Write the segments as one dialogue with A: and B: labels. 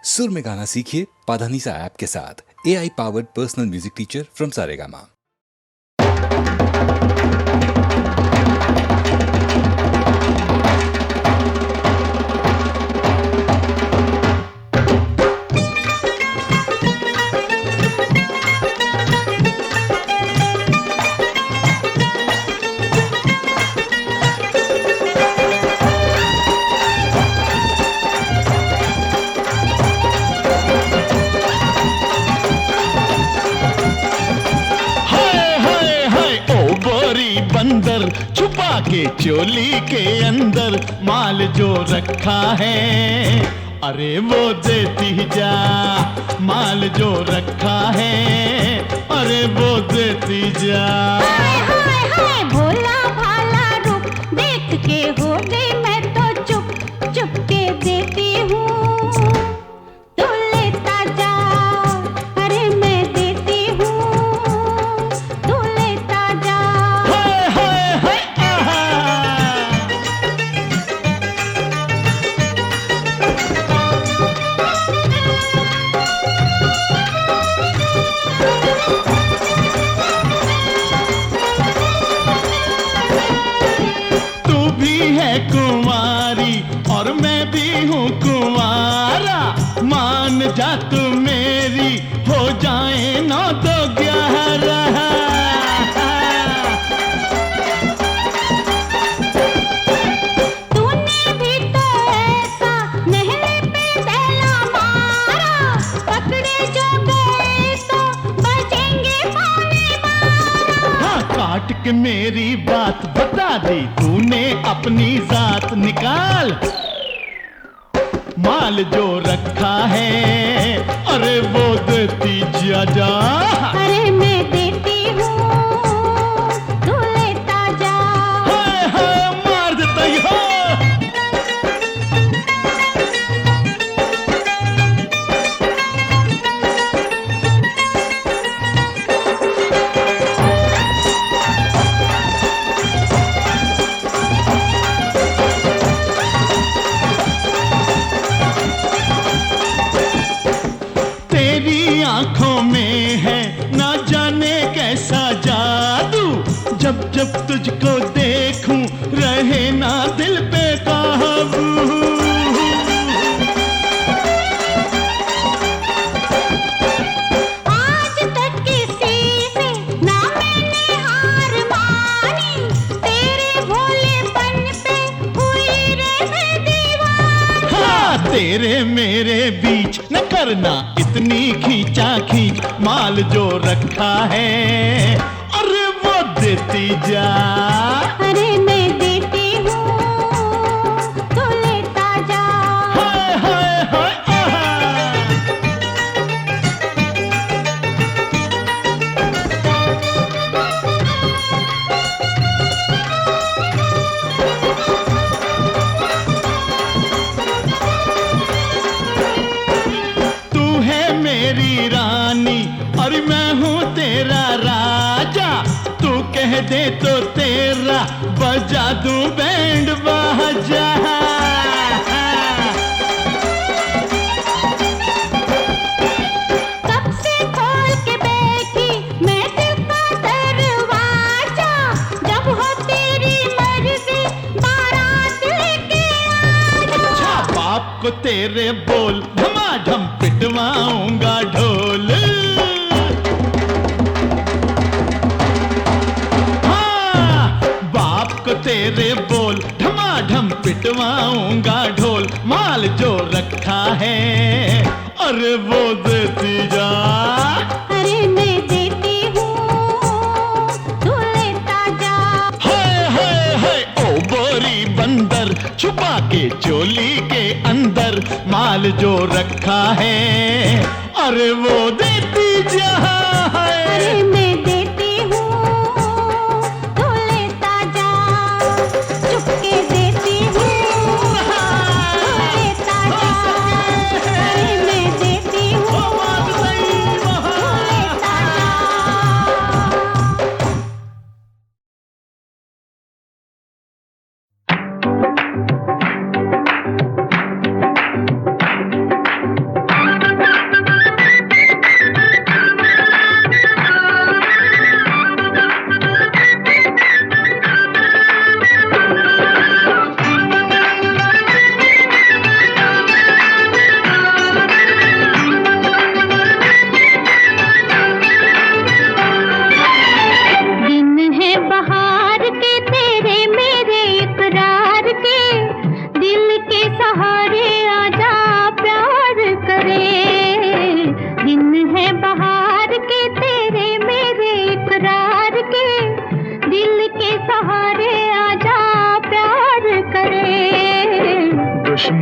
A: सुर में गाना सीखिए पाधानीसा ऐप के साथ। AI powered personal music teacher from Saregama.
B: बंदर छुपा के चोली के अंदर माल जो रखा है, अरे वो देती जा। माल जो रखा है, अरे वो देती जा।
C: हाय हाय हाय भोला भाला रूप देख के हो गई मैं तो चुप चुप के देती हूँ। तू लेता जा, अरे मैं देती हूँ। तू लेता जा।
B: हाय हाय हाय आहा। तू भी है कुंवारी और मैं भी हूँ कुंवारा। मान जा तू मेरी, हो जाए 9 तो 11।
C: तूने भी तो ऐसा नहले पे दहला मारा। पकड़े जो गए तो बचेंगे पौने 12।
B: हाँ, काट के मेरी बात बता दी तूने, अपनी जात निकाल। माल जो रखा है, अरे वो देती जा जा।
C: अरे मैं देती हूँ, तू लेता जा।
B: हाय हाय मार देता ही हो। तेरी आंखों में है ना जाने कैसा जादू। जब जब तुझको देखूं रहे ना दिल पे काबू।
C: आज तक किसी से ना मैंने हार मानी। तेरे भोलेपन पे हुई रे मैं दीवानी।
B: हाँ, तेरे मेरे बीच न करना इतनी खींचा खींच। माल जो रखा है, अरे वो देती जा।
C: अरे मैं देती हूँ, तू लेता जा।
B: हाय हाय हाय आहा। तू है मेरी रानी और मैं हूँ तेरा राजा। तू कह दे तो तेरा बजा दूं बैंड बाजा।
C: कब से खोल के बैठी मैं दिल का दरवाजा। जब हो तेरी मर्जी बारात लेके आजा।
B: अच्छा, बाप को तेरे बोल धमाधम पिटवाऊंगा ढोल। हाँ, बाप को तेरे बोल धमाधम पिटवाऊंगा ढोल। माल जो रखा है, अरे वो देती जा।
C: अरे मैं देती हूँ, तू लेता जा।
B: हाय हाय हाय ओ बोरी बंदर छुपा के चोली के अंदर माल जो रखा है, अरे वो देती जा।
C: अरे मैं देती हूँ, तू लेता जा। चुपके देती हूँ, तू लेता जा। अरे मैं देती हूँ, तू लेता जा।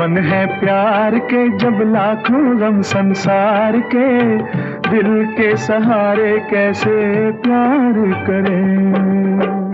D: दुश्मन है प्यार के जब लाखों गम संसार के, दिल के सहारे कैसे प्यार करें।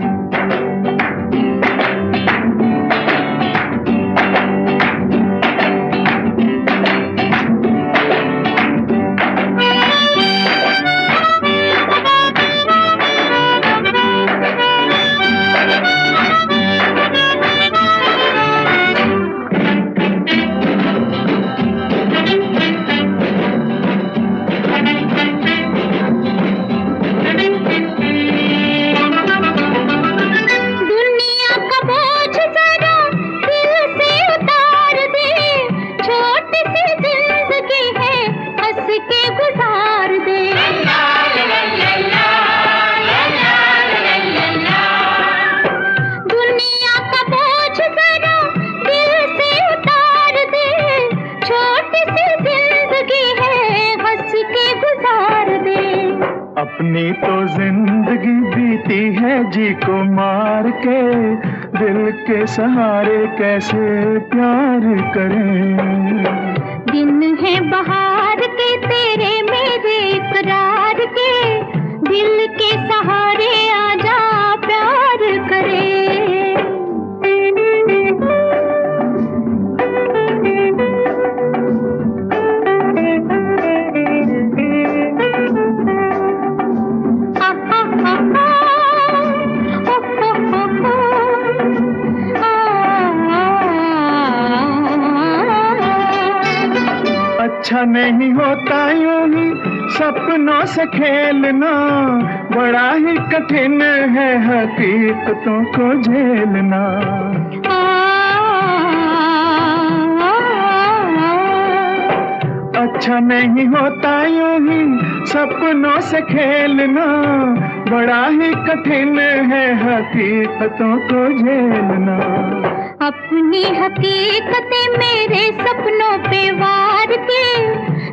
D: अपनी तो जिंदगी बीती है जी को मार के, दिल के सहारे कैसे प्यार करें।
C: दिन है बहार के तेरे मेरे इकरार के, दिल के सहारे आजा प्यार करें।
D: अच्छा नहीं होता यूं ही सपनों से खेलना, बड़ा ही कठिन है हकीकतों को झेलना। अच्छा नहीं होता यूं ही सपनों से खेलना, बड़ा ही कठिन है हकीकतों को झेलना।
C: अपनी हकीकतें मेरे सपनों पे वार के,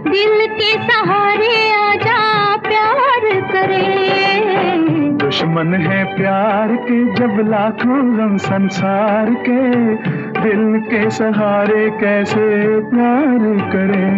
C: दिल के सहारे आजा प्यार करें।
D: दुश्मन है प्यार के जब लाखों गम संसार के, दिल के सहारे कैसे प्यार करें।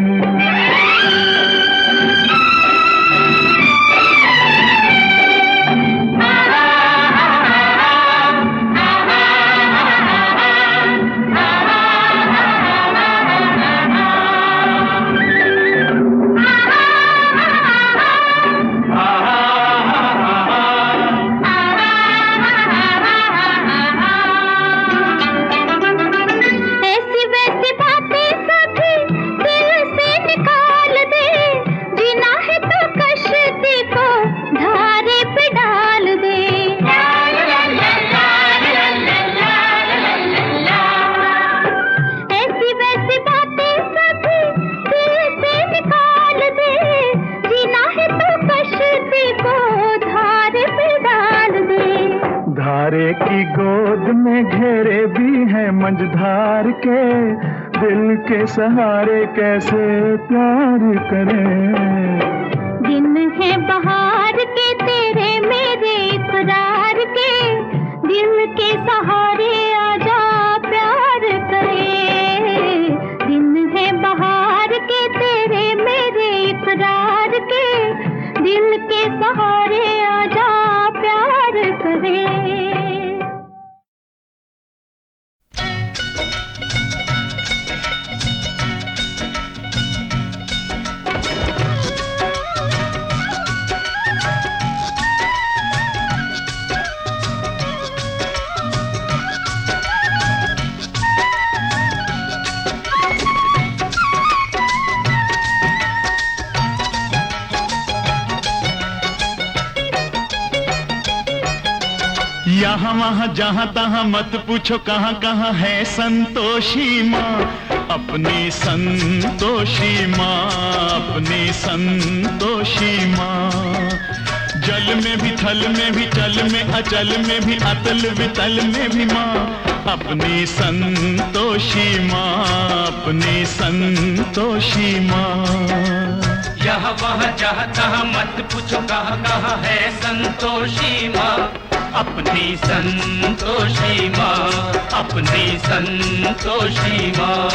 D: धारे की गोद में घेरे भी हैं मंझधार के, दिल के सहारे कैसे प्यार करें।
C: दिन है बहार के तेरे मेरे इकरार के, दिल के सहारे आजा प्यार करें। दिन है बहार के तेरे मेरे इकरार के, दिल के सहारे आजा प्यार करें।
B: यहाँ वहाँ जहाँ तहाँ मत पूछो कहाँ कहाँ है संतोषी माँ, अपनी संतोषी माँ, अपनी संतोषी माँ। जल में भी थल में भी चल में अचल में भी अतल वितल में भी माँ, अपनी संतोषी माँ, अपनी संतोषी माँ।
E: यहाँ वहाँ जहाँ तहाँ मत पूछो कहाँ कहाँ है संतोषी माँ,
B: अपनी संतोषी माँ, अपनी संतोषी माँ।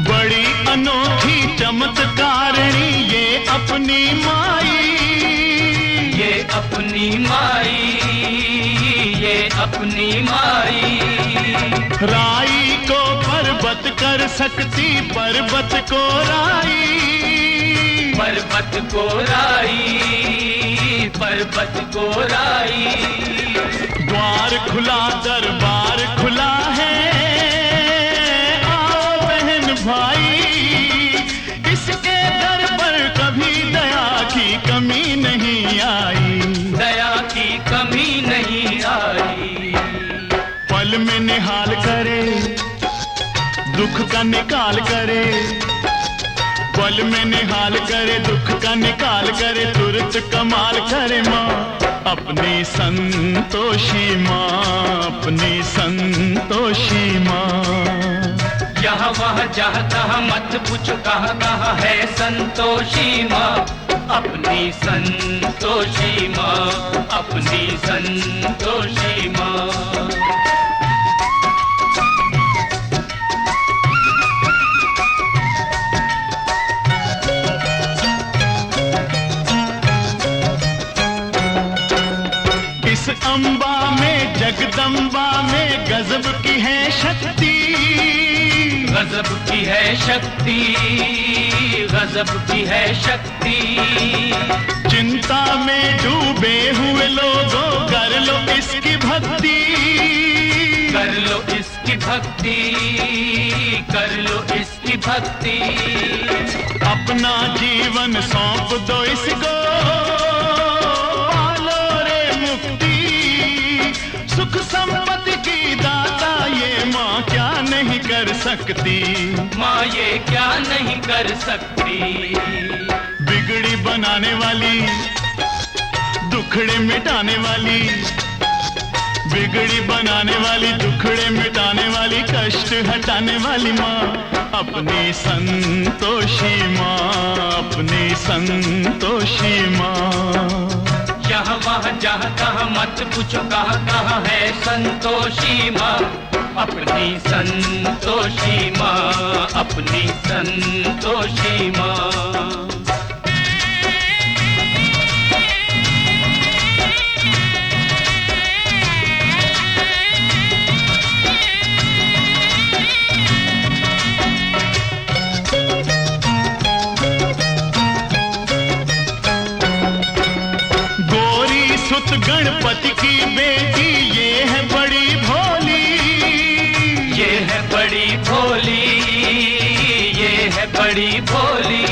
B: बड़ी अनोखी चमत्कारिणी ये अपनी माई, ये अपनी माई, ये अपनी माई। राई को पर्वत कर सकती, पर्वत को राई, पर्वत को राई, पर्वत को राई। द्वार खुला दरबार खुला है, आओ बहन भाई, इसके दर पर कभी दया की कमी नहीं आई, दया की कमी नहीं आई। पल में निहाल करे, दुख का निकाल करे, पल में निहाल करे, दुख का निकाल करे, तुरंत कमाल करे माँ, अपनी संतोषी माँ, अपनी संतोषी माँ। यहाँ वहाँ जहाँ तहाँ मत पूछो कहाँ कहाँ है संतोषी माँ, अपनी संतोषी माँ, अपनी संतोषी माँ। इस अम्बा में जगदम्बा में गजब की है शक्ति, गजब की है शक्ति, गजब की है शक्ति। चिंता में डूबे हुए लोगों कर लो इसकी भक्ति, कर लो इसकी भक्ति, कर लो इसकी भक्ति। अपना जीवन सौंप दो इसको, सुख संपत्ति की दाता ये माँ क्या नहीं कर सकती, माँ ये क्या नहीं कर सकती। बिगड़ी बनाने वाली, दुखड़े मिटाने वाली, बिगड़ी बनाने वाली, दुखड़े मिटाने वाली, कष्ट हटाने वाली माँ, अपनी संतोषी माँ, अपनी संतोषी माँ। यहाँ वहाँ जहाँ तहाँ मत पूछो कहाँ कहाँ है संतोषी माँ, अपनी संतोषी माँ, अपनी संतोषी माँ। सुत गणपति की बेटी ये है बड़ी भोली, ये है बड़ी भोली, ये है बड़ी भोली।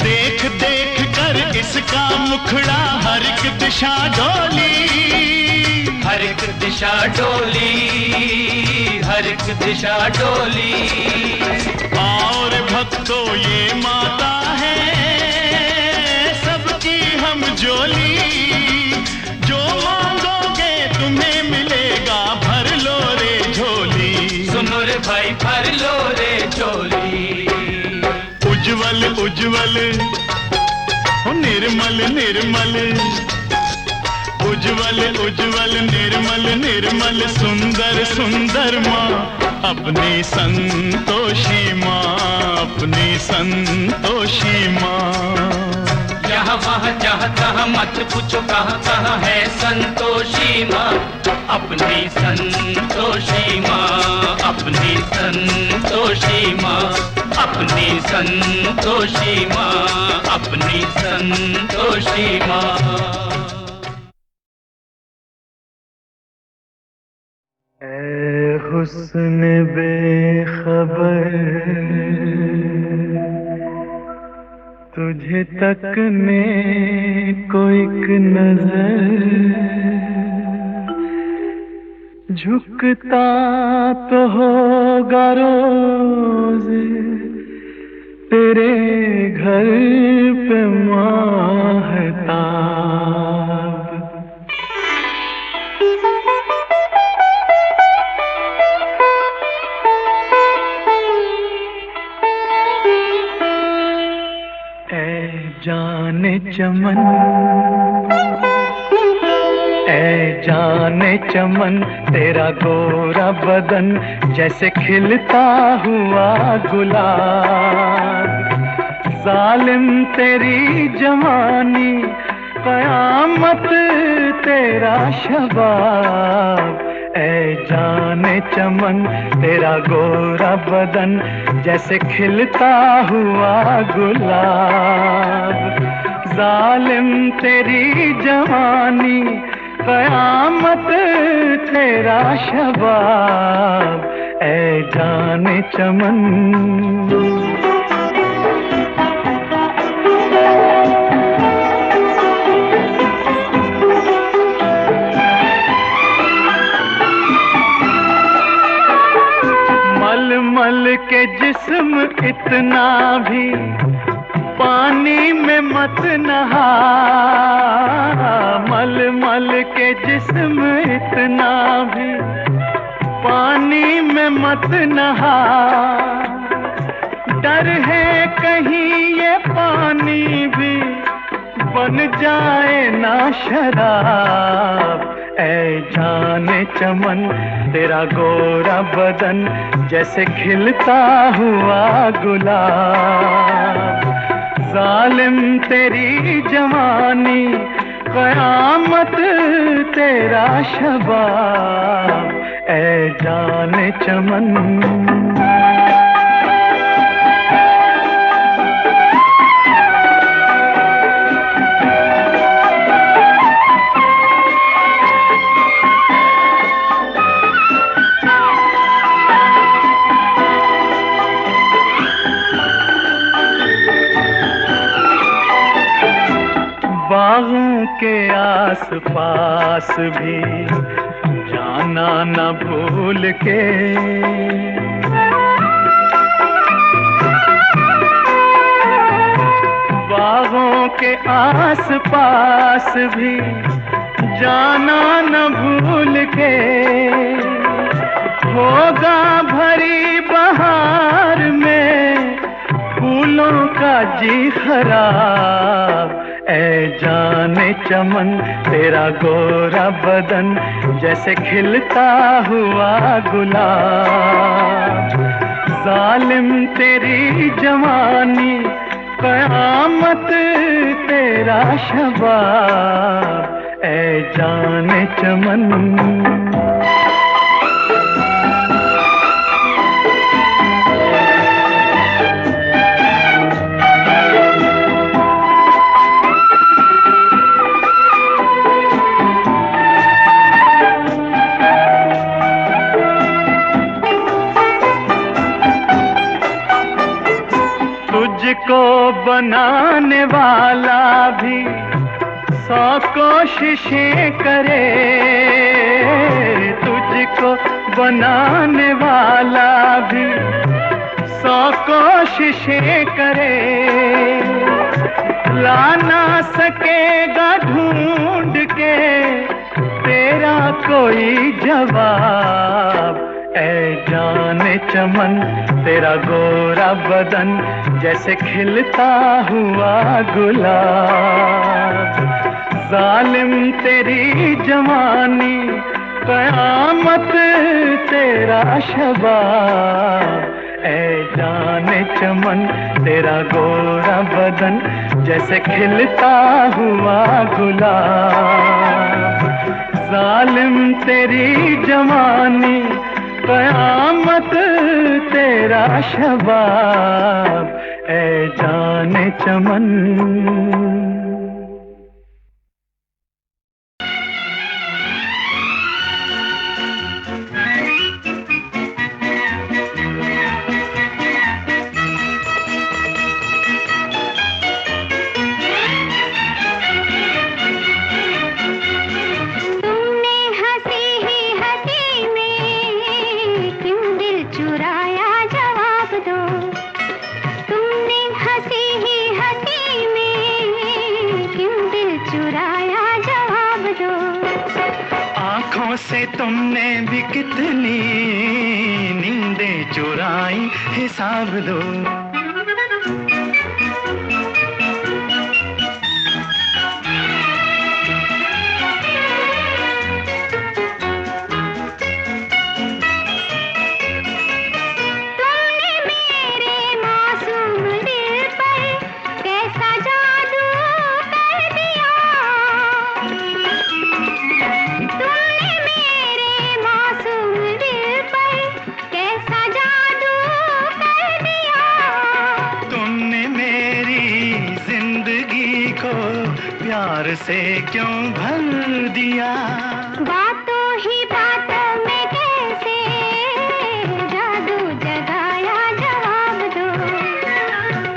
B: देख देख कर इसका मुखड़ा हर एक दिशा डोली, हर एक दिशा डोली, हर एक दिशा डोली। और भक्तों ये माता है सबकी हम जोली, जो मांगोगे तुम्हें मिलेगा, भर लो रे झोली। सुनो रे भाई भर लो रे झोली। उज्जवल उज्जवल निर्मल निर्मल, उज्जवल उज्जवल निर्मल निर्मल, सुंदर सुंदर माँ, अपनी संतोषी माँ, अपनी संतोषी माँ। यहाँ वहाँ जहाँ तहाँ मत पूछो कहाँ कहाँ है संतोषी माँ, अपनी संतोषी माँ, अपनी संतोषी माँ, अपनी संतोषी माँ, अपनी संतोषी माँ।
D: ऐ हुस्न बेखबर तुझे तकने को एक नजर, झुकता तो होगा रोज तेरे घर पे माँ है जाने चमन, ऐ जाने चमन, तेरा गोरा बदन जैसे खिलता हुआ गुलाब। जालिम तेरी जवानी, कयामत तेरा शबाब। ऐ जाने चमन, तेरा गोरा बदन जैसे खिलता हुआ गुलाब। जालिम तेरी जवानी, कयामत तेरा शबाब। ऐ जाने चमन। मल के जिस्म इतना भी पानी में मत नहा। मल मल के जिस्म इतना भी पानी में मत नहा। डर है कहीं ये पानी भी बन जाए ना शराब। ऐ जाने चमन, तेरा गोरा बदन जैसे खिलता हुआ गुलाब। जालिम तेरी जवानी, कयामत तेरा शबाब। ऐ जाने चमन। बागों के आस पास भी जाना न भूल के। बागों के आस पास भी जाना न भूल के। होगा भरी बहार में फूलों का जी खराब। ऐ जाने चमन, तेरा गोरा बदन जैसे खिलता हुआ गुलाब। जालिम तेरी जवानी, कयामत तेरा शबाब। ऐ जाने चमन। तुझको बनाने वाला भी 100 कोशिशें करे। तुझको बनाने वाला भी 100 कोशिशें करे। ला ना सकेगा ढूंढ के तेरा कोई जवाब। ऐ जाने चमन, तेरा गोरा बदन जैसे खिलता हुआ गुलाब। जालिम तेरी जवानी, कयामत तेरा शबाब। ऐ जाने चमन, तेरा गोरा बदन जैसे खिलता हुआ गुलाब। जालिम तेरी जवानी, कयामत तेरा शबाब। ऐ जाने चमन। से तुमने भी कितनी नींदें चुराई, हिसाब दो। प्यार से क्यों भर दिया।
C: बातों ही बातों में कैसे जादू जगाया, जवाब दो।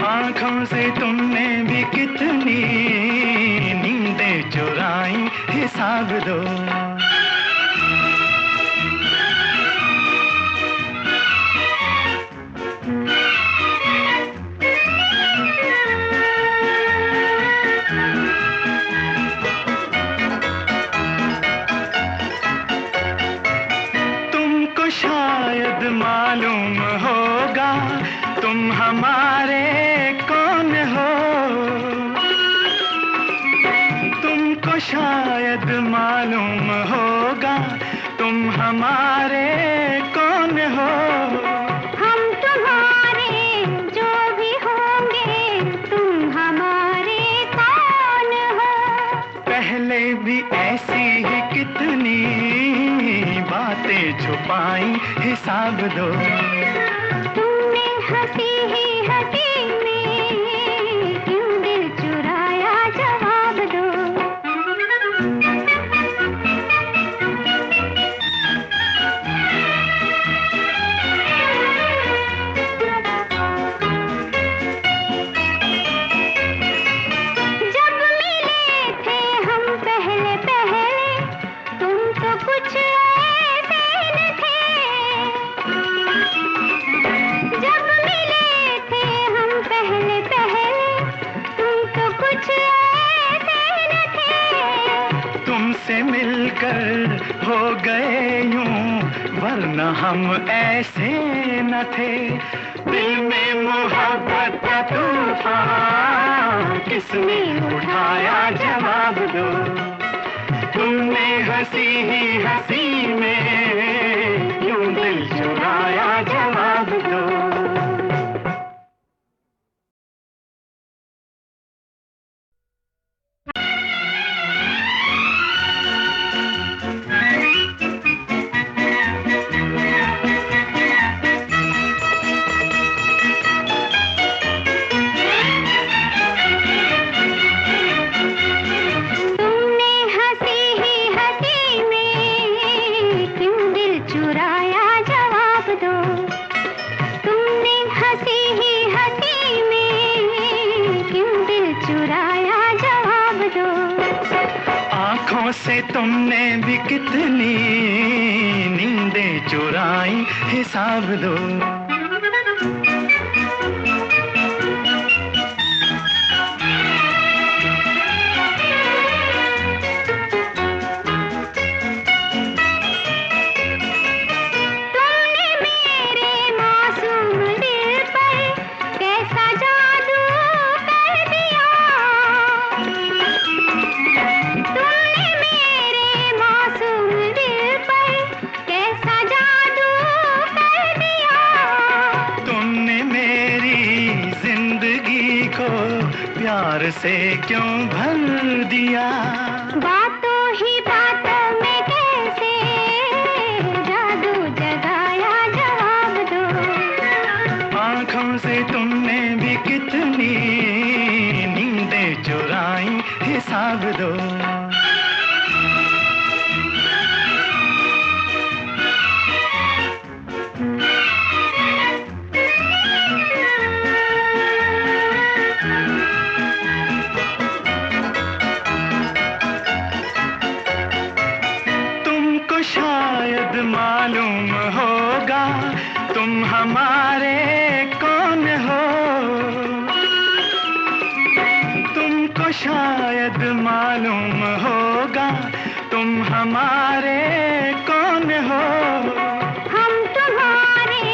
D: आँखों से तुमने भी कितनी नींदें चुराई, हिसाब दो। शायद मालूम होगा तुम हमारे कौन हो। तुमको शायद मालूम होगा तुम हमारे कौन हो।
C: हम तुम्हारे जो भी होंगे, तुम हमारे कौन हो।
D: पहले भी ऐसी ही कितनी बातें छुपाई, हिसाब दो।
C: तुमने हंसी ही हंसी में क्यों दिल चुराया, जवाब दो। जब मिले थे हम पहले पहले, तुम तो कुछ जब मिले थे हम पहले पहले, तुम तो कुछ ऐसे न थे।
D: तुमसे मिलकर हो गए यूं, वरना हम ऐसे न थे। दिल में मोहब्बत का तूफान किसने उठाया, जवाब दो। तुमने हंसी ही हंसी में क्यों दिल चुराया, जवाब दो। से तुमने भी कितनी नींदें चुराई, हिसाब दो। प्यार से क्यों भर दिया।
C: बातों ही बातों में कैसे जादू जगाया, जवाब दो।
D: आँखों से तुमने भी कितनी नींदें चुराई, हिसाब दो। शायद मालूम होगा तुम हमारे कौन हो। तुमको शायद मालूम होगा तुम हमारे कौन हो।
C: हम तुम्हारे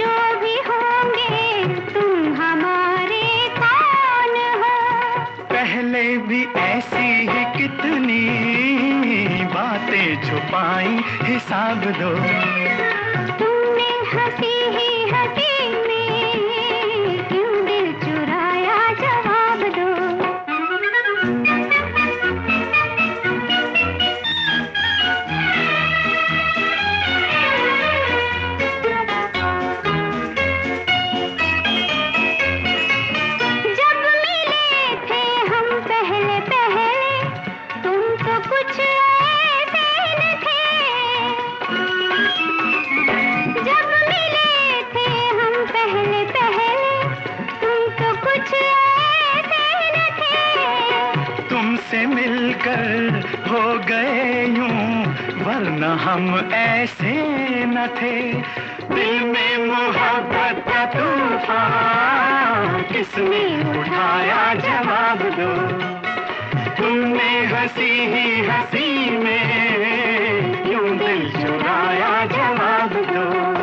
C: जो भी होंगे, तुम हमारे कौन हो।
D: पहले भी ऐसी ही कितनी बातें छुपाई, हिसाब दो।
C: तुमने हंसी ही हंसी में क्यों दिल चुराया, जवाब दो। जब मिले थे हम पहले पहले,
D: मिलकर हो गए यूं, वरना हम ऐसे न थे। दिल में मोहब्बत का तूफान किसने उठाया, जवाब दो। तुमने हंसी ही हंसी में यूं दिल चुराया, जवाब दो।